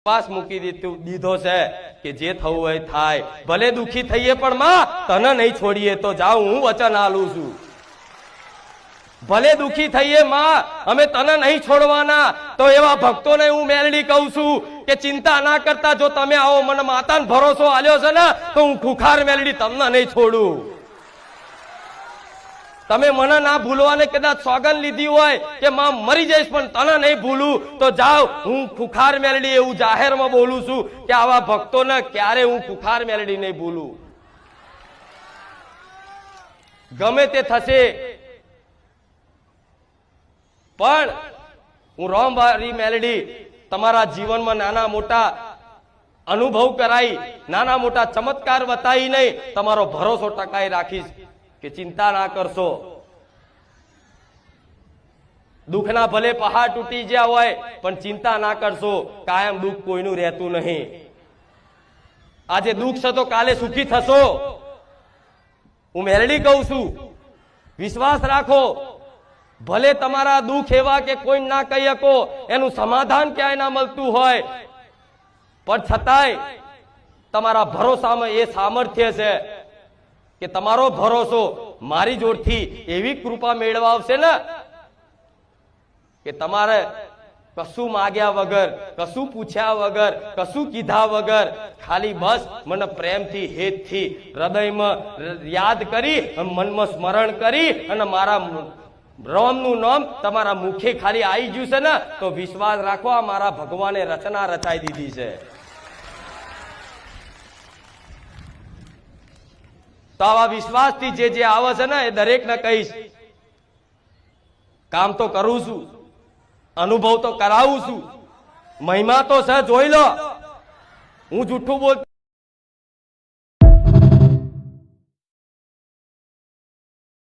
વિશ્વાસ મૂકી દીધો છે કે જે થવું હોય થાય, ભલે દુખી થઈએ પણ માં તને નહીં છોડીએ તો જાઉં, હું વચન આલું છું. ભલે દુખી થઈએ માં અમે તને નહીં છોડવાના. તો એવા ભક્તોને હું મેલડી કહું છું કે ચિંતા ના કરતા, જો તમે આવો મને માતાને ભરોસો આલ્યો છે ને તો હું ખુખાર મેલડી તમને નહીં છોડું. તમે મને ના ભૂલવાને કદાચ સોગન લીધી હોય કે માં મરી જઈશ પણ તને નહીં ભૂલું, તો જાઓ હું ખુખાર મેલડી એવું જાહેરમાં બોલું છું કે આવા ભક્તોને ક્યારે હું ખુખાર મેલડી નહીં ભૂલું. ગમે તે થશે પણ હું રોમવારી મેલડી તમારા જીવનમાં નાના મોટા અનુભવ કરાઈ, નાના મોટા ચમત્કાર બતાવી નહીં, તમારો ભરોસો ટકાઈ રાખીશ કે ચિંતા ના કરશો. દુઃખના ભલે પહાડ તૂટી ગયા હોય પણ ચિંતા ના કરશો, કાયમ દુઃખ કોઈનું રહેતું નહીં. આજે દુઃખ છે તો કાલે સુખી થશો. હું મેલડી કહું છું, વિશ્વાસ રાખો. ભલે તમારા દુઃખ એવા કે કોઈ ના કહી શકો, એનું સમાધાન ક્યાંય ના મળતું હોય, પણ છતાંય તમારા ભરોસામાં એ સામર્થ્ય છે કે તમારો ભરોસો મારી જોડથી એવી કૃપા મેળવાવશે ને કે તમારે કશું માગ્યા વગર, કશું પૂછ્યા વગર, કશું કીધા વગર ખાલી બસ મને પ્રેમથી, હેતથી, હૃદયમાં યાદ કરી, મનમાં સ્મરણ કરી અને મારા રોમનું નામ તમારા મુખે ખાલી આવી ગયું છે ને તો વિશ્વાસ રાખો, આ મારા ભગવાને રચના રચાઈ દીધી છે. તો આવા વિશ્વાસથી જે આવે છે ને એ દરેકને કહીશ, કામ તો કરું છું, અનુભવ તો કરાવું છું, મહિમા તો છે જોઈ લો. હું જૂઠું બોલ